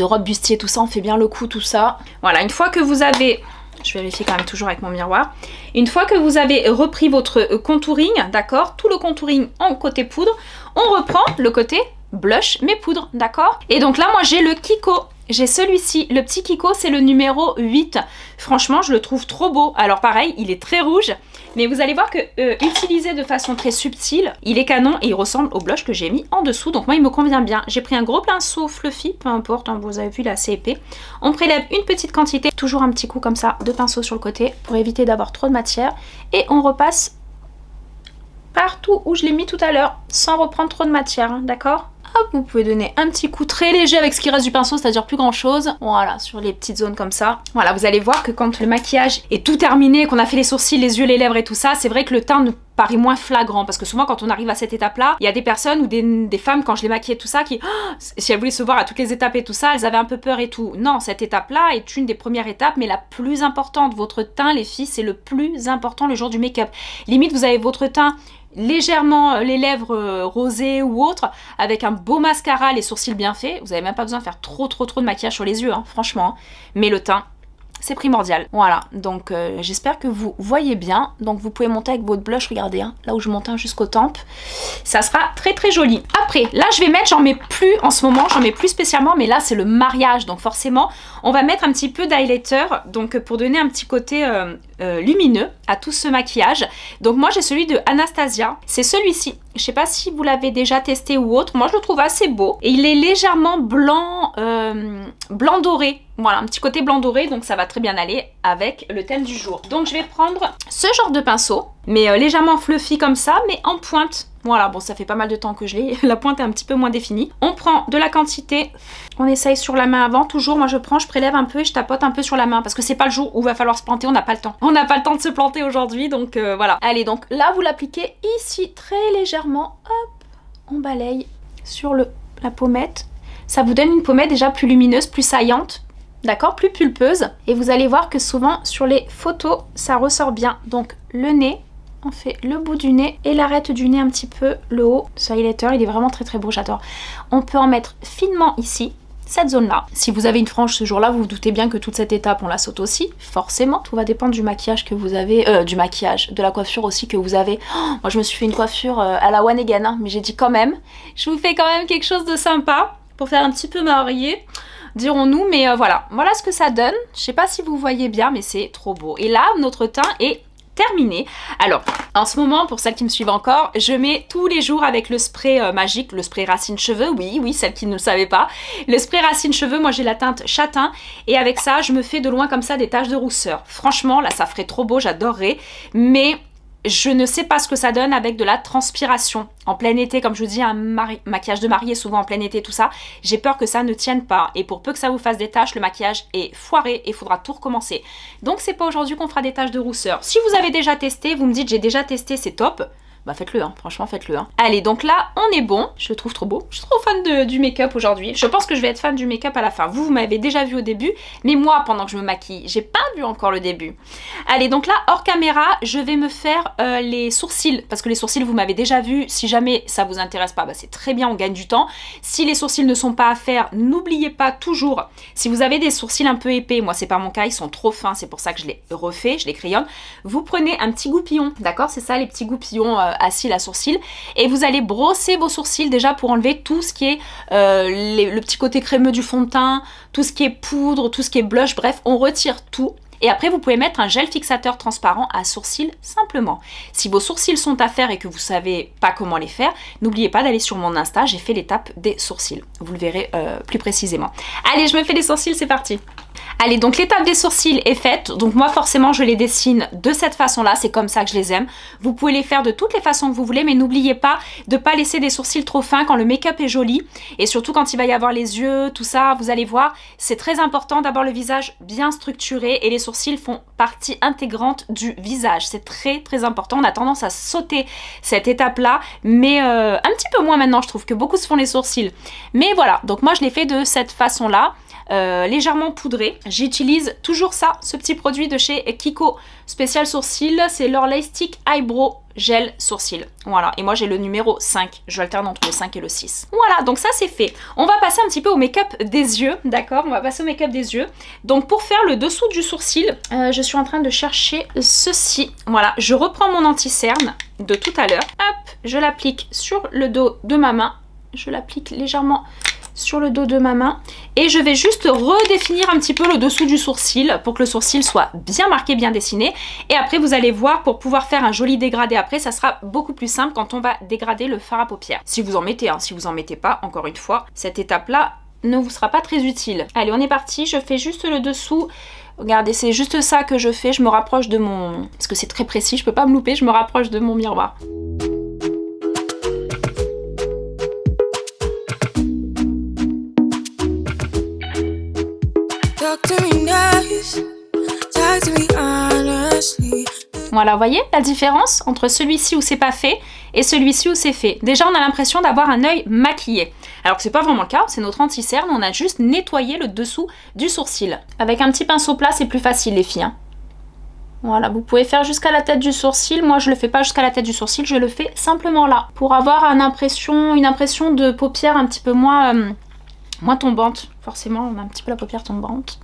robe bustier, tout ça, on fait bien le coup, tout ça. Voilà, une fois que vous avez... Je vérifie quand même toujours avec mon miroir. Une fois que vous avez repris votre contouring, d'accord, tout le contouring en côté poudre, on reprend le côté blush mais poudre, d'accord. Et donc là, moi j'ai le Kiko. J'ai celui-ci, le petit Kiko, c'est le numéro 8. Franchement, je le trouve trop beau. Alors pareil, il est très rouge, mais vous allez voir que utilisé de façon très subtile, il est canon et il ressemble au blush que j'ai mis en dessous. Donc moi, il me convient bien. J'ai pris un gros pinceau fluffy, peu importe, hein, vous avez vu, il est assez épais. On prélève une petite quantité, toujours un petit coup comme ça, de pinceau sur le côté, pour éviter d'avoir trop de matière. Et on repasse partout où je l'ai mis tout à l'heure, sans reprendre trop de matière, hein, d'accord? Hop, vous pouvez donner un petit coup très léger avec ce qui reste du pinceau, c'est-à-dire plus grand chose. Voilà, sur les petites zones comme ça. Voilà, vous allez voir que quand le maquillage est tout terminé, qu'on a fait les sourcils, les yeux, les lèvres et tout ça, c'est vrai que le teint ne paraît moins flagrant. Parce que souvent, quand on arrive à cette étape-là, il y a des personnes ou des femmes, quand je les maquillais tout ça, qui, si elles voulaient se voir à toutes les étapes et tout ça, elles avaient un peu peur et tout. Non, cette étape-là est une des premières étapes, mais la plus importante. Votre teint, les filles, c'est le plus important le jour du make-up. Limite, vous avez votre teint légèrement les lèvres rosées ou autres, avec un beau mascara, les sourcils bien faits. Vous n'avez même pas besoin de faire trop de maquillage sur les yeux, hein, franchement. Mais le teint, c'est primordial. Voilà, donc j'espère que vous voyez bien. Donc vous pouvez monter avec votre blush, regardez, hein, là où je monte jusqu'aux tempes. Ça sera très joli. Après, là je vais mettre, j'en mets plus en ce moment, j'en mets plus spécialement, mais là c'est le mariage, donc forcément on va mettre un petit peu d'highlighter, donc pour donner un petit côté lumineux à tout ce maquillage. Donc moi j'ai celui de Anastasia, c'est celui-ci. Je sais pas si vous l'avez déjà testé ou autre, moi je le trouve assez beau. Et il est légèrement blanc, blanc doré. Voilà, un petit côté blanc doré, donc ça va très bien aller avec le thème du jour. Donc je vais prendre ce genre de pinceau, mais légèrement fluffy comme ça, mais en pointe. Voilà, bon ça fait pas mal de temps que je l'ai, la pointe est un petit peu moins définie. On prend de la quantité, on essaye sur la main avant, toujours moi je prends, je prélève un peu et je tapote un peu sur la main, parce que c'est pas le jour où il va falloir se planter, on n'a pas le temps. On n'a pas le temps de se planter aujourd'hui, donc voilà. Allez, donc là vous l'appliquez ici très légèrement, hop, on balaye sur la pommette. Ça vous donne une pommette déjà plus lumineuse, plus saillante, d'accord, plus pulpeuse. Et vous allez voir que souvent sur les photos, ça ressort bien. Donc le nez, on fait le bout du nez et l'arête du nez un petit peu, le haut. Ce highlighter, il est vraiment très beau, j'adore. On peut en mettre finement ici, cette zone-là. Si vous avez une frange ce jour-là, vous vous doutez bien que toute cette étape, on la saute aussi, forcément. Tout va dépendre du maquillage que vous avez, de la coiffure aussi que vous avez. Oh, moi, je me suis fait une coiffure à la One Again, hein, mais j'ai dit quand même, je vous fais quand même quelque chose de sympa pour faire un petit peu marier, dirons-nous, mais voilà ce que ça donne. Je sais pas si vous voyez bien, mais c'est trop beau. Et là, notre teint est terminé. Alors, en ce moment, pour celles qui me suivent encore, je mets tous les jours avec le spray magique, le spray racine cheveux, oui, celles qui ne le savaient pas. Le spray racine cheveux, moi j'ai la teinte châtain, et avec ça, je me fais de loin comme ça des taches de rousseur. Franchement, là, ça ferait trop beau, j'adorerais, mais je ne sais pas ce que ça donne avec de la transpiration. En plein été, comme je vous dis, un maquillage de mariée, souvent en plein été, tout ça, j'ai peur que ça ne tienne pas. Et pour peu que ça vous fasse des taches, le maquillage est foiré et il faudra tout recommencer. Donc c'est pas aujourd'hui qu'on fera des taches de rousseur. Si vous avez déjà testé, vous me dites j'ai déjà testé, c'est top. Bah faites-le, hein. Franchement faites-le. Hein. Allez, donc là, on est bon. Je le trouve trop beau. Je suis trop fan du make-up aujourd'hui. Je pense que je vais être fan du make-up à la fin. Vous m'avez déjà vu au début, mais moi, pendant que je me maquille, j'ai pas vu encore le début. Allez, donc là, hors caméra, je vais me faire les sourcils. Parce que les sourcils, vous m'avez déjà vu. Si jamais ça vous intéresse pas, bah c'est très bien, on gagne du temps. Si les sourcils ne sont pas à faire, n'oubliez pas toujours, si vous avez des sourcils un peu épais, moi c'est pas mon cas, ils sont trop fins, c'est pour ça que je les refais, je les crayonne. Vous prenez un petit goupillon, d'accord? C'est ça, les petits goupillons assis à sourcils, et vous allez brosser vos sourcils déjà pour enlever tout ce qui est le petit côté crémeux du fond de teint, tout ce qui est poudre, tout ce qui est blush, bref, on retire tout. Et après, vous pouvez mettre un gel fixateur transparent à sourcils simplement. Si vos sourcils sont à faire et que vous savez pas comment les faire, n'oubliez pas d'aller sur mon Insta, j'ai fait l'étape des sourcils. Vous le verrez plus précisément. Allez, je me fais les sourcils, c'est parti. Allez, donc l'étape des sourcils est faite. Donc moi forcément je les dessine de cette façon-là, c'est comme ça que je les aime. Vous pouvez les faire de toutes les façons que vous voulez, mais n'oubliez pas de ne pas laisser des sourcils trop fins quand le make-up est joli. Et surtout quand il va y avoir les yeux, tout ça, vous allez voir, c'est très important d'avoir le visage bien structuré et les sourcils font partie intégrante du visage. C'est très très important. On a tendance à sauter cette étape-là, mais un petit peu moins maintenant, je trouve que beaucoup se font les sourcils. Mais voilà, donc moi je les fais de cette façon-là. Légèrement poudré. J'utilise toujours ça, ce petit produit de chez Kiko Spécial Sourcils, c'est leur Stick Eyebrow Gel Sourcils. Voilà, et moi j'ai le numéro 5, j'alterne entre le 5 et le 6. Voilà, donc ça c'est fait. On va passer un petit peu au make-up des yeux, d'accord? On va passer au make-up des yeux. Donc pour faire le dessous du sourcil, je suis en train de chercher ceci. Voilà, je reprends mon anti-cerne de tout à l'heure. Hop, je l'applique sur le dos de ma main. Je l'applique légèrement sur le dos de ma main et je vais juste redéfinir un petit peu le dessous du sourcil pour que le sourcil soit bien marqué, bien dessiné, et après vous allez voir, pour pouvoir faire un joli dégradé après, ça sera beaucoup plus simple quand on va dégrader le fard à paupières, si vous en mettez, hein. Si vous en mettez pas, encore une fois, cette étape là ne vous sera pas très utile. Allez, on est parti, je fais juste le dessous. Regardez, c'est juste ça que je fais, je me rapproche de mon... parce que c'est très précis, je peux pas me louper, je me rapproche de mon miroir. Voilà, vous voyez la différence entre celui-ci où c'est pas fait et celui-ci où c'est fait. Déjà, on a l'impression d'avoir un œil maquillé. Alors que c'est pas vraiment le cas, c'est notre anti-cerne, on a juste nettoyé le dessous du sourcil. Avec un petit pinceau plat, c'est plus facile les filles, hein. Voilà, vous pouvez faire jusqu'à la tête du sourcil. Moi, je le fais pas jusqu'à la tête du sourcil, je le fais simplement là. Pour avoir une impression de paupière un petit peu moins tombante. Forcément, on a un petit peu la paupière tombante.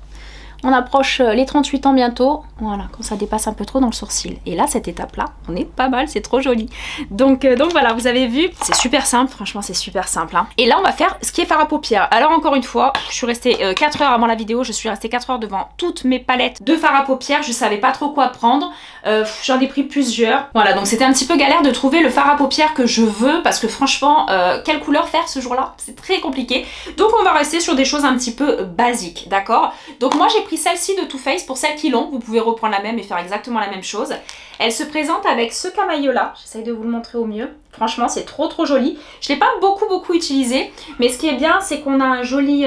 On approche les 38 ans bientôt, voilà, quand ça dépasse un peu trop dans le sourcil. Et là, cette étape-là, on est pas mal, c'est trop joli. Donc voilà, vous avez vu, c'est super simple, franchement c'est super simple, hein. Et là, on va faire ce qui est fard à paupières. Alors encore une fois, je suis restée 4 heures avant la vidéo, je suis restée 4 heures devant toutes mes palettes de fard à paupières, je savais pas trop quoi prendre. J'en ai pris plusieurs. Voilà, donc c'était un petit peu galère de trouver le fard à paupières que je veux, parce que franchement, quelle couleur faire ce jour-là? C'est très compliqué. Donc on va rester sur des choses un petit peu basiques, d'accord? Donc moi j'ai pris celle-ci de Too Faced, pour celles qui l'ont, vous pouvez reprendre la même et faire exactement la même chose. Elle se présente avec ce camailleux-là, j'essaye de vous le montrer au mieux. Franchement, c'est trop joli. Je ne l'ai pas beaucoup utilisé, mais ce qui est bien, c'est qu'on a un joli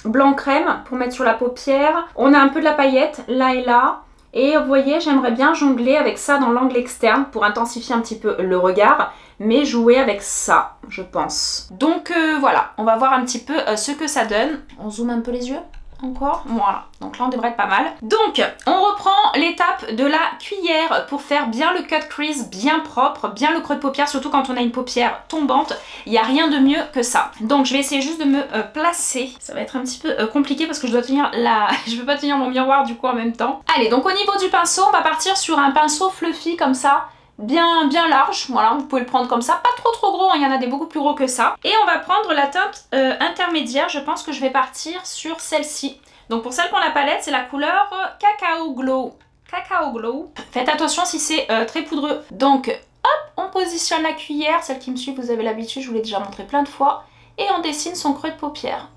blanc crème pour mettre sur la paupière. On a un peu de la paillette, là et là. Et vous voyez, j'aimerais bien jongler avec ça dans l'angle externe pour intensifier un petit peu le regard, mais jouer avec ça, je pense. Donc voilà, on va voir un petit peu ce que ça donne. On zoome un peu les yeux encore, voilà, donc là on devrait être pas mal. Donc on reprend l'étape de la cuillère pour faire bien le cut crease, bien propre, bien le creux de paupière, surtout quand on a une paupière tombante, il n'y a rien de mieux que ça. Donc je vais essayer juste de me placer, ça va être un petit peu compliqué parce que je dois tenir je peux pas tenir mon miroir du coup en même temps. Allez, donc au niveau du pinceau, on va partir sur un pinceau fluffy comme ça, bien large, voilà, vous pouvez le prendre comme ça, pas trop gros, il y en a des beaucoup plus gros que ça. Et on va prendre la teinte intermédiaire, je pense que je vais partir sur celle-ci. Donc pour celle qu'on a la palette, c'est la couleur Cacao Glow. Cacao Glow. Faites attention si c'est très poudreux. Donc hop, on positionne la cuillère, celle qui me suit, vous avez l'habitude, je vous l'ai déjà montré plein de fois. Et on dessine son creux de paupière.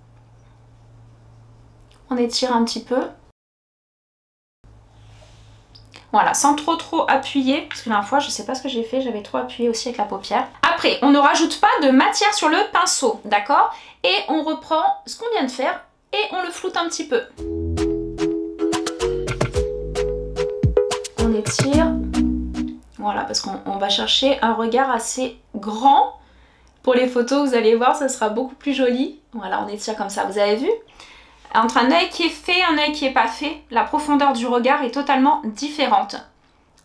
On étire un petit peu. Voilà, sans trop appuyer, parce que la dernière fois, je sais pas ce que j'ai fait, j'avais trop appuyé aussi avec la paupière. Après, on ne rajoute pas de matière sur le pinceau, d'accord? Et on reprend ce qu'on vient de faire et on le floute un petit peu. On étire. Voilà, parce qu'on va chercher un regard assez grand. Pour les photos, vous allez voir, ça sera beaucoup plus joli. Voilà, on étire comme ça, vous avez vu? Entre un œil qui est fait et un œil qui n'est pas fait, la profondeur du regard est totalement différente.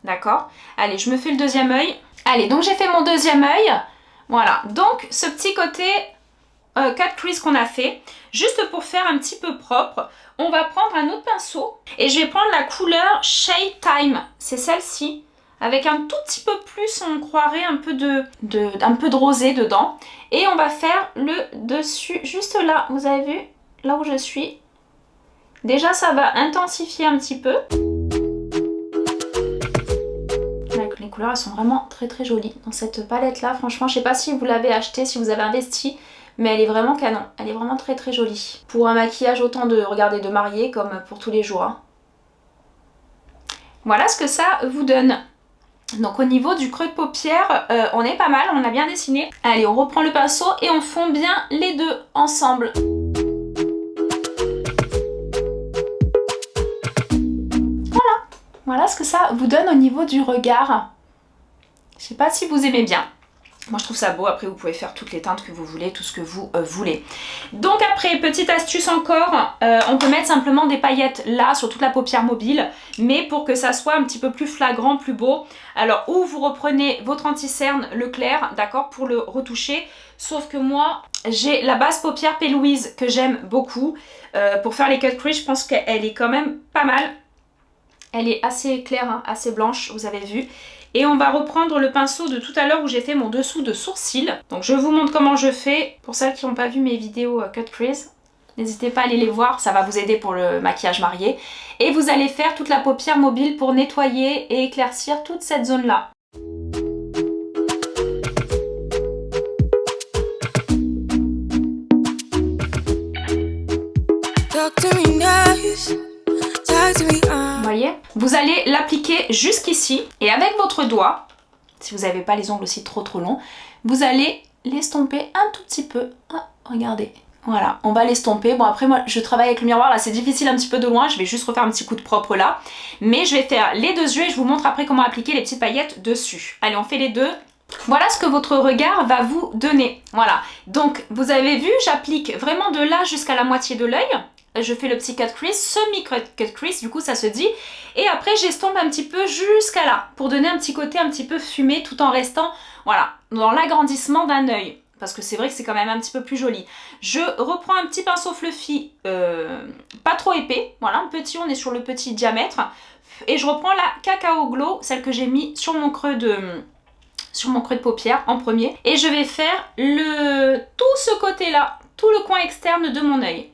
D'accord? Allez, je me fais le deuxième œil. Allez, donc j'ai fait mon deuxième œil. Voilà, donc ce petit côté cut crease qu'on a fait, juste pour faire un petit peu propre, on va prendre un autre pinceau et je vais prendre la couleur Shade Time. C'est celle-ci. Avec un tout petit peu plus, on croirait un peu de rosé dedans. Et on va faire le dessus, juste là, vous avez vu? Là où je suis. Déjà ça va intensifier un petit peu. Les couleurs elles sont vraiment très jolies dans cette palette là. Franchement je sais pas si vous l'avez acheté, si vous avez investi, mais elle est vraiment canon. Elle est vraiment très très jolie. Pour un maquillage autant de, regardez, de mariée comme pour tous les jours. Hein. Voilà ce que ça vous donne. Donc au niveau du creux de paupière, on est pas mal, on a bien dessiné. Allez, on reprend le pinceau et on fond bien les deux ensemble. Voilà, voilà ce que ça vous donne au niveau du regard. Je sais pas si vous aimez bien. Moi je trouve ça beau, après vous pouvez faire toutes les teintes que vous voulez, tout ce que vous voulez. Donc après, petite astuce encore, on peut mettre simplement des paillettes là sur toute la paupière mobile, mais pour que ça soit un petit peu plus flagrant, plus beau. Alors ou vous reprenez votre anti-cerne, le clair, d'accord, pour le retoucher. Sauf que moi, j'ai la base paupière P. Louise que j'aime beaucoup. Pour faire les cut crease, je pense qu'elle est quand même pas mal. Elle est assez claire, hein, assez blanche, vous avez vu. Et on va reprendre le pinceau de tout à l'heure où j'ai fait mon dessous de sourcil. Donc je vous montre comment je fais. Pour celles qui n'ont pas vu mes vidéos cut crease, n'hésitez pas à aller les voir, ça va vous aider pour le maquillage marié. Et vous allez faire toute la paupière mobile pour nettoyer et éclaircir toute cette zone-là. Vous voyez, vous allez l'appliquer jusqu'ici et avec votre doigt, si vous n'avez pas les ongles aussi trop longs, vous allez l'estomper un tout petit peu. Ah, regardez, voilà, on va l'estomper. Bon après moi je travaille avec le miroir, là c'est difficile un petit peu de loin, je vais juste refaire un petit coup de propre là. Mais je vais faire les deux yeux et je vous montre après comment appliquer les petites paillettes dessus. Allez, on fait les deux. Voilà ce que votre regard va vous donner. Voilà, donc vous avez vu, j'applique vraiment de là jusqu'à la moitié de l'œil. Je fais le petit cut crease, semi-cut crease, du coup ça se dit. Et après j'estompe un petit peu jusqu'à là, pour donner un petit côté un petit peu fumé, tout en restant, voilà, dans l'agrandissement d'un œil. Parce que c'est vrai que c'est quand même un petit peu plus joli. Je reprends un petit pinceau fluffy, pas trop épais, voilà, un petit, on est sur le petit diamètre. Et je reprends la Cacao Glow, celle que j'ai mis sur mon creux de paupière en premier. Et je vais faire tout ce côté-là, tout le coin externe de mon œil.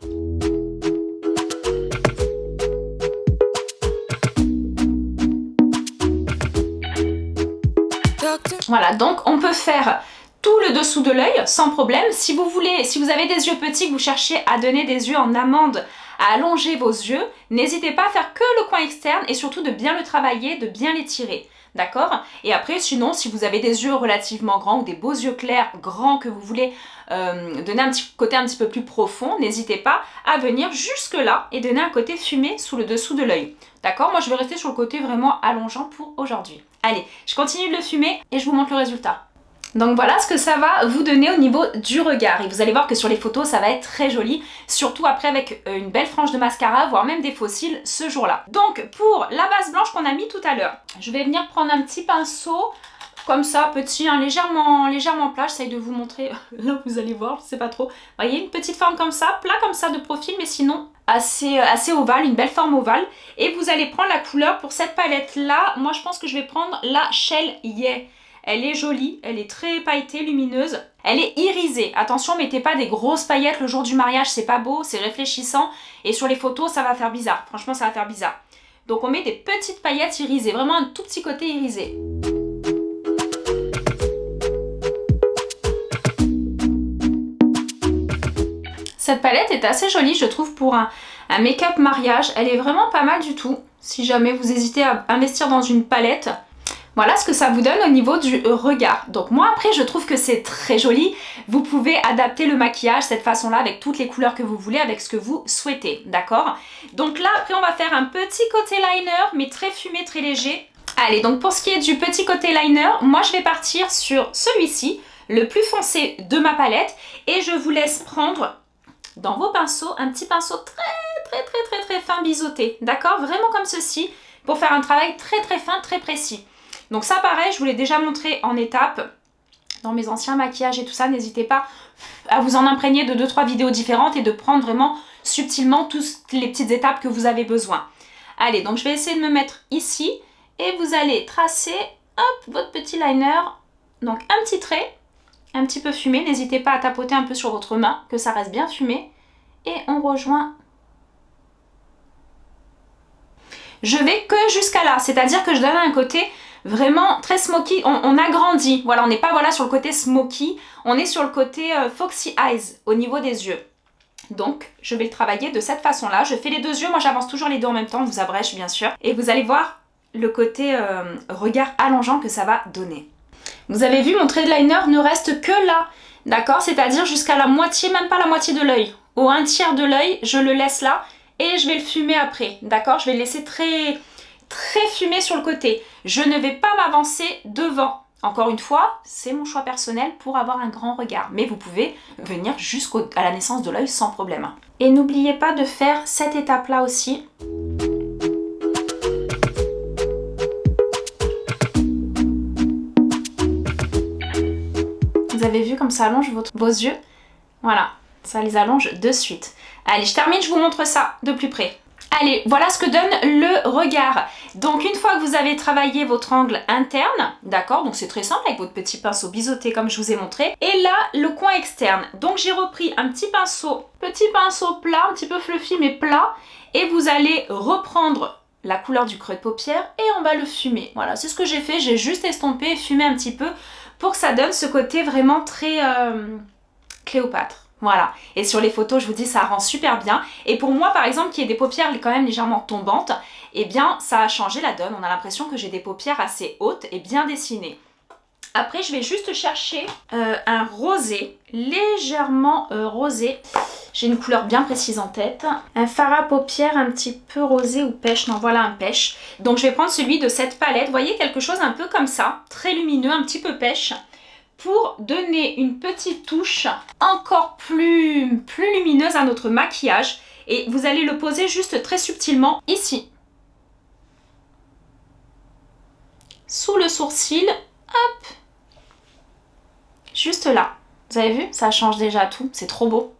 Voilà, donc on peut faire tout le dessous de l'œil sans problème. Si vous voulez, si vous avez des yeux petits, que vous cherchez à donner des yeux en amande, à allonger vos yeux, n'hésitez pas à faire que le coin externe et surtout de bien le travailler, de bien l'étirer. D'accord? Et après, sinon, si vous avez des yeux relativement grands ou des beaux yeux clairs, grands, que vous voulez donner un petit côté un petit peu plus profond, n'hésitez pas à venir jusque là et donner un côté fumé sous le dessous de l'œil. D'accord? Moi, je vais rester sur le côté vraiment allongeant pour aujourd'hui. Allez, je continue de le fumer et je vous montre le résultat. Donc voilà ce que ça va vous donner au niveau du regard. Et vous allez voir que sur les photos, ça va être très joli. Surtout après avec une belle frange de mascara, voire même des faux cils ce jour-là. Donc pour la base blanche qu'on a mis tout à l'heure, je vais venir prendre un petit pinceau, comme ça, petit, hein, légèrement plat. J'essaye de vous montrer, là vous allez voir, je sais pas trop. Vous voyez, une petite forme comme ça, plat comme ça de profil, mais sinon assez ovale, une belle forme ovale. Et vous allez prendre la couleur pour cette palette-là. Moi je pense que je vais prendre la Shell Yeah. Elle est jolie, elle est très pailletée, lumineuse. Elle est irisée. Attention, mettez pas des grosses paillettes le jour du mariage, c'est pas beau, c'est réfléchissant. Et sur les photos, ça va faire bizarre. Franchement, ça va faire bizarre. Donc on met des petites paillettes irisées, vraiment un tout petit côté irisé. Cette palette est assez jolie, je trouve, pour un make-up mariage. Elle est vraiment pas mal du tout. Si jamais vous hésitez à investir dans une palette... Voilà ce que ça vous donne au niveau du regard. Donc moi après je trouve que c'est très joli. Vous pouvez adapter le maquillage cette façon-là avec toutes les couleurs que vous voulez, avec ce que vous souhaitez, d'accord? Donc là après on va faire un petit côté liner mais très fumé, très léger. Allez, donc pour ce qui est du petit côté liner, moi je vais partir sur celui-ci, le plus foncé de ma palette. Et je vous laisse prendre dans vos pinceaux un petit pinceau très fin biseauté, d'accord? Vraiment comme ceci, pour faire un travail très fin, très précis. Donc ça pareil, je vous l'ai déjà montré en étapes dans mes anciens maquillages et tout ça. N'hésitez pas à vous en imprégner de 2-3 vidéos différentes et de prendre vraiment subtilement toutes les petites étapes que vous avez besoin. Allez, donc je vais essayer de me mettre ici et vous allez tracer hop, votre petit liner. Donc un petit trait, un petit peu fumé. N'hésitez pas à tapoter un peu sur votre main, que ça reste bien fumé. Et on rejoint. Je vais que jusqu'à là, c'est-à-dire que je donne un côté vraiment très smoky, on agrandit, voilà, on n'est pas voilà, sur le côté smoky, on est sur le côté foxy eyes au niveau des yeux. Donc je vais le travailler de cette façon là, je fais les deux yeux, moi j'avance toujours les deux en même temps, on vous abrège bien sûr, et vous allez voir le côté regard allongeant que ça va donner. Vous avez vu, mon trait de liner ne reste que là, d'accord, c'est-à-dire jusqu'à la moitié, même pas la moitié de l'œil, au 1/3 de l'œil, je le laisse là et je vais le fumer après, d'accord, je vais le laisser très fumé sur le côté. Je ne vais pas m'avancer devant. Encore une fois, c'est mon choix personnel pour avoir un grand regard. Mais vous pouvez venir jusqu'à la naissance de l'œil sans problème. Et n'oubliez pas de faire cette étape-là aussi. Vous avez vu comme ça allonge vos yeux? Voilà, ça les allonge de suite. Allez, je termine, je vous montre ça de plus près. Allez, voilà ce que donne le regard. Donc une fois que vous avez travaillé votre angle interne, d'accord, donc c'est très simple avec votre petit pinceau biseauté comme je vous ai montré. Et là, le coin externe. Donc j'ai repris un petit pinceau plat, un petit peu fluffy mais plat. Et vous allez reprendre la couleur du creux de paupière et on va le fumer. Voilà, c'est ce que j'ai fait, j'ai juste estompé et fumé un petit peu pour que ça donne ce côté vraiment très Cléopâtre. Voilà, et sur les photos, je vous dis, ça rend super bien. Et pour moi, par exemple, qui ai des paupières quand même légèrement tombantes, eh bien, ça a changé la donne. On a l'impression que j'ai des paupières assez hautes et bien dessinées. Après, je vais juste chercher un rosé, légèrement rosé. J'ai une couleur bien précise en tête. Un fard à paupières un petit peu rosé ou pêche. Non, voilà un pêche. Donc, je vais prendre celui de cette palette. Vous voyez, quelque chose un peu comme ça, très lumineux, un petit peu pêche, pour donner une petite touche encore plus lumineuse à notre maquillage. Et vous allez le poser juste très subtilement ici. Sous le sourcil, hop, juste là. Vous avez vu? Ça change déjà tout, c'est trop beau.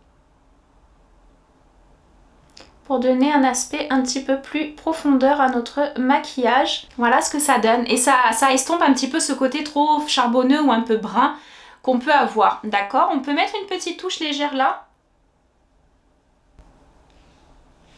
Pour donner un aspect un petit peu plus profondeur à notre maquillage. Voilà ce que ça donne. Et ça estompe un petit peu ce côté trop charbonneux ou un peu brun qu'on peut avoir. D'accord? On peut mettre une petite touche légère là.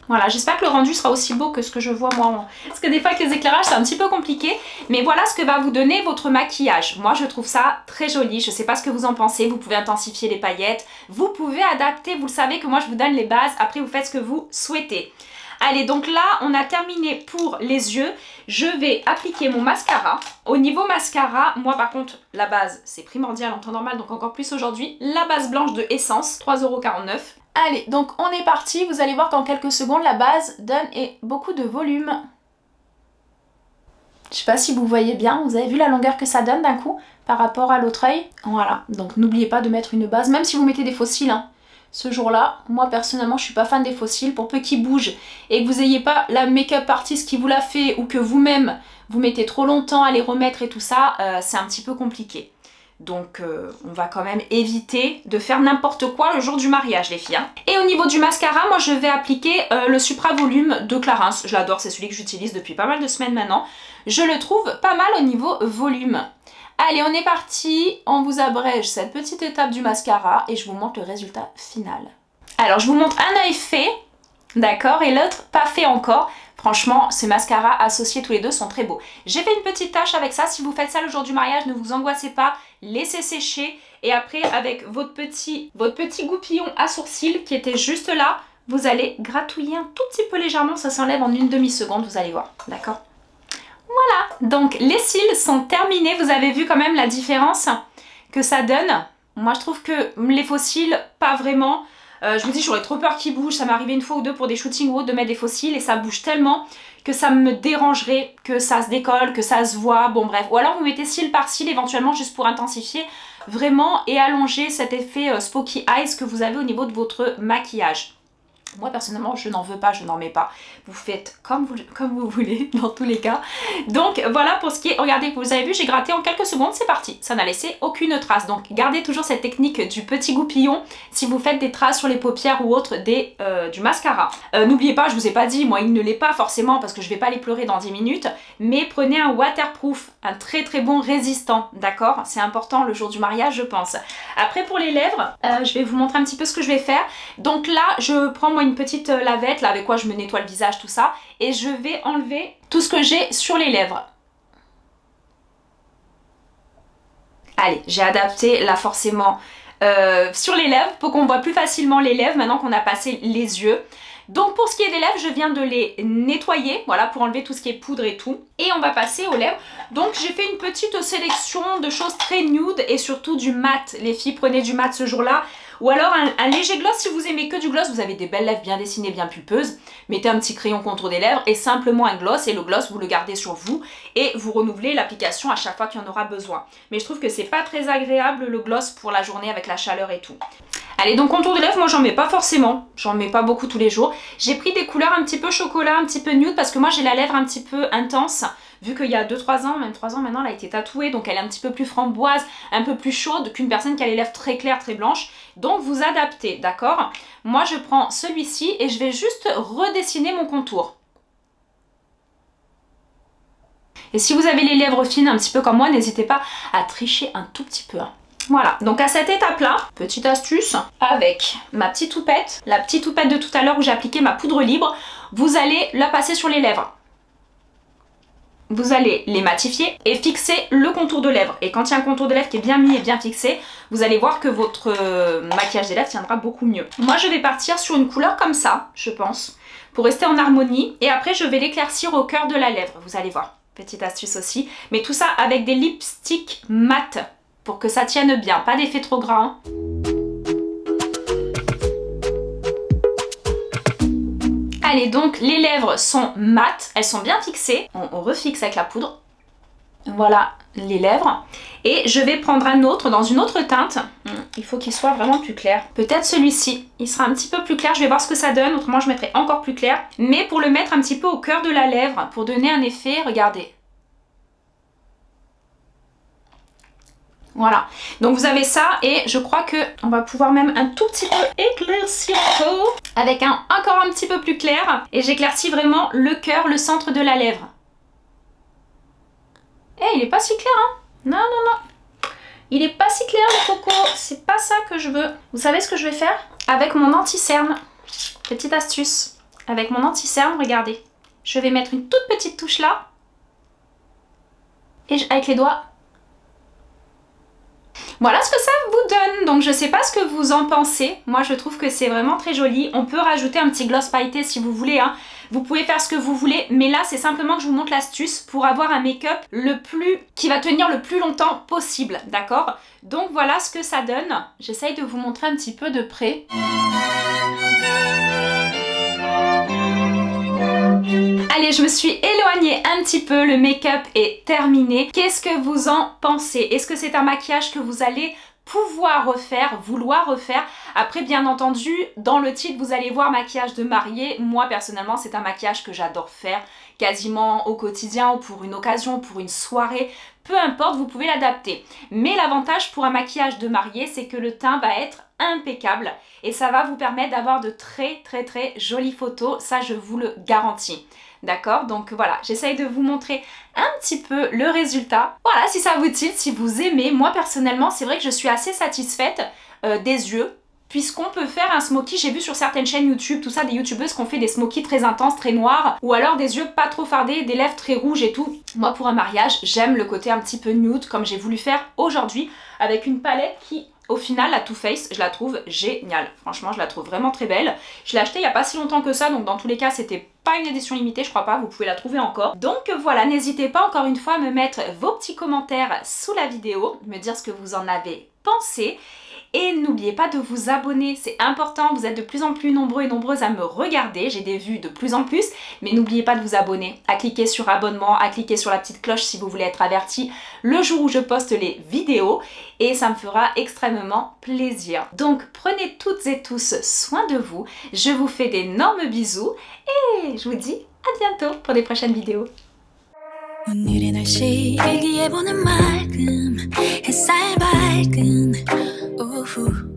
Voilà, j'espère que le rendu sera aussi beau que ce que je vois moi. Parce que des fois avec les éclairages c'est un petit peu compliqué. Mais voilà ce que va vous donner votre maquillage. Moi je trouve ça très joli. Je ne sais pas ce que vous en pensez. Vous pouvez intensifier les paillettes. Vous pouvez adapter. Vous le savez que moi je vous donne les bases. Après vous faites ce que vous souhaitez. Allez, donc là on a terminé pour les yeux. Je vais appliquer mon mascara. Au niveau mascara, moi par contre la base c'est primordial en temps normal. Donc encore plus aujourd'hui. La base blanche de Essence, 3,49 €. Allez, donc on est parti, vous allez voir qu'en quelques secondes, la base donne beaucoup de volume. Je sais pas si vous voyez bien, vous avez vu la longueur que ça donne d'un coup par rapport à l'autre œil. Voilà, donc n'oubliez pas de mettre une base, même si vous mettez des faux cils. Hein. Ce jour-là, moi personnellement, je suis pas fan des faux cils, pour peu qu'ils bougent et que vous n'ayez pas la make-up artiste qui vous l'a fait ou que vous-même, vous mettez trop longtemps à les remettre et tout ça, c'est un petit peu compliqué. Donc on va quand même éviter de faire n'importe quoi le jour du mariage les filles. Hein. Et au niveau du mascara, moi je vais appliquer le Supra Volume de Clarins. Je l'adore, c'est celui que j'utilise depuis pas mal de semaines maintenant. Je le trouve pas mal au niveau volume. Allez, on est parti. On vous abrège cette petite étape du mascara et je vous montre le résultat final. Alors je vous montre un œil fait, d'accord, et l'autre pas fait encore. Franchement, ces mascaras associés tous les deux sont très beaux. J'ai fait une petite tache avec ça. Si vous faites ça le jour du mariage, ne vous angoissez pas. Laissez sécher. Et après, avec votre petit goupillon à sourcils qui était juste là, vous allez gratouiller un tout petit peu légèrement. Ça s'enlève en une demi-seconde, vous allez voir. D'accord? Voilà. Donc, les cils sont terminés. Vous avez vu quand même la différence que ça donne. Moi, je trouve que les faux cils, pas vraiment. Je vous dis, j'aurais trop peur qu'ils bougent. Ça m'est arrivé une fois ou deux pour des shootings ou autres de mettre des faux cils et ça bouge tellement que ça me dérangerait, que ça se décolle, que ça se voit. Bon bref. Ou alors vous mettez cils par cils éventuellement juste pour intensifier vraiment et allonger cet effet Spooky Eyes que vous avez au niveau de votre maquillage. Moi personnellement je n'en veux pas, je n'en mets pas. Vous faites comme vous voulez dans tous les cas. Donc voilà pour ce qui est, regardez, vous avez vu j'ai gratté en quelques secondes, c'est parti. Ça n'a laissé aucune trace. Donc gardez toujours cette technique du petit goupillon si vous faites des traces sur les paupières ou autre du mascara. N'oubliez pas, je vous ai pas dit, moi il ne l'est pas forcément parce que je vais pas les pleurer dans 10 minutes. Mais prenez un waterproof, un très très bon résistant, d'accord? C'est important le jour du mariage je pense. Après pour les lèvres, je vais vous montrer un petit peu ce que je vais faire. Donc là je prends moi une petite lavette là avec quoi je me nettoie le visage tout ça et je vais enlever tout ce que j'ai sur les lèvres. Allez, j'ai adapté là forcément sur les lèvres pour qu'on voit plus facilement les lèvres maintenant qu'on a passé les yeux. Donc pour ce qui est des lèvres, je viens de les nettoyer, voilà, pour enlever tout ce qui est poudre et tout. Et on va passer aux lèvres. Donc j'ai fait une petite sélection de choses très nude et surtout du mat. Les filles, prenez du mat ce jour-là. Ou alors un léger gloss, si vous aimez que du gloss, vous avez des belles lèvres bien dessinées, bien pulpeuses. Mettez un petit crayon contour des lèvres et simplement un gloss. Et le gloss, vous le gardez sur vous et vous renouvelez l'application à chaque fois qu'il y en aura besoin. Mais je trouve que c'est pas très agréable le gloss pour la journée avec la chaleur et tout. Allez, donc contour de lèvres, moi j'en mets pas forcément, j'en mets pas beaucoup tous les jours. J'ai pris des couleurs un petit peu chocolat, un petit peu nude parce que moi j'ai la lèvre un petit peu intense. Vu qu'il y a 2-3 ans, même 3 ans maintenant, elle a été tatouée, donc elle est un petit peu plus framboise, un peu plus chaude qu'une personne qui a les lèvres très claires, très blanches. Donc vous adaptez, d'accord? Moi je prends celui-ci et je vais juste redessiner mon contour. Et si vous avez les lèvres fines un petit peu comme moi, n'hésitez pas à tricher un tout petit peu. Voilà, donc à cette étape-là, petite astuce, avec ma petite toupette, la petite toupette de tout à l'heure où j'ai appliqué ma poudre libre, vous allez la passer sur les lèvres. Vous allez les matifier et fixer le contour de lèvres. Et quand il y a un contour de lèvres qui est bien mis et bien fixé, vous allez voir que votre maquillage des lèvres tiendra beaucoup mieux. Moi, je vais partir sur une couleur comme ça, je pense, pour rester en harmonie. Et après, je vais l'éclaircir au cœur de la lèvre, vous allez voir. Petite astuce aussi. Mais tout ça avec des lipsticks mat, pour que ça tienne bien, pas d'effet trop gras. Hein. Allez, donc les lèvres sont mates, elles sont bien fixées. On refixe avec la poudre. Voilà les lèvres. Et je vais prendre un autre dans une autre teinte. Il faut qu'il soit vraiment plus clair. Peut-être celui-ci, il sera un petit peu plus clair. Je vais voir ce que ça donne, autrement je mettrai encore plus clair. Mais pour le mettre un petit peu au cœur de la lèvre, pour donner un effet, regardez. Voilà, donc vous avez ça et je crois que on va pouvoir même un tout petit peu éclaircir avec encore un petit peu plus clair. Et j'éclaircis vraiment le cœur, le centre de la lèvre. Eh, il est pas si clair, hein? Non, non, non. Il est pas si clair, le coco. C'est pas ça que je veux. Vous savez ce que je vais faire? Avec mon anti-cerne. Petite astuce. Avec mon anti-cerne, regardez. Je vais mettre une toute petite touche là. Et avec les doigts. Voilà ce que ça vous donne, donc je sais pas ce que vous en pensez, moi je trouve que c'est vraiment très joli. On peut rajouter un petit gloss pailleté si vous voulez, hein. Vous pouvez faire ce que vous voulez, mais là c'est simplement que je vous montre l'astuce pour avoir un make-up qui va tenir le plus longtemps possible, d'accord? Donc voilà ce que ça donne, j'essaye de vous montrer un petit peu de près. Allez, je me suis éloignée un petit peu, le make-up est terminé. Qu'est-ce que vous en pensez? Est-ce que c'est un maquillage que vous allez pouvoir refaire, vouloir refaire? Après, bien entendu, dans le titre, vous allez voir maquillage de mariée. Moi, personnellement, c'est un maquillage que j'adore faire quasiment au quotidien ou pour une occasion, pour une soirée. Peu importe, vous pouvez l'adapter. Mais l'avantage pour un maquillage de mariée, c'est que le teint va être impeccable et ça va vous permettre d'avoir de très jolies photos, ça je vous le garantis. D'accord? Donc voilà, j'essaye de vous montrer un petit peu le résultat. Voilà, si ça vous tilte, si vous aimez, moi personnellement, c'est vrai que je suis assez satisfaite des yeux, puisqu'on peut faire un smoky, j'ai vu sur certaines chaînes YouTube, tout ça, des youtubeuses qui ont fait des smokies très intenses, très noirs, ou alors des yeux pas trop fardés, des lèvres très rouges et tout. Moi pour un mariage, j'aime le côté un petit peu nude, comme j'ai voulu faire aujourd'hui, avec une palette qui... Au final, la Too Faced, je la trouve géniale. Franchement, je la trouve vraiment très belle. Je l'ai achetée il n'y a pas si longtemps que ça, donc dans tous les cas, c'était pas une édition limitée, je crois pas, vous pouvez la trouver encore. Donc voilà, n'hésitez pas encore une fois à me mettre vos petits commentaires sous la vidéo, me dire ce que vous en avez pensé. Et n'oubliez pas de vous abonner, c'est important, vous êtes de plus en plus nombreux et nombreuses à me regarder, j'ai des vues de plus en plus, mais n'oubliez pas de vous abonner, à cliquer sur abonnement, à cliquer sur la petite cloche si vous voulez être averti le jour où je poste les vidéos, et ça me fera extrêmement plaisir. Donc prenez toutes et tous soin de vous, je vous fais d'énormes bisous, et je vous dis à bientôt pour des prochaines vidéos. 오늘의 날씨 일기예보는 맑음 햇살 밝은 오후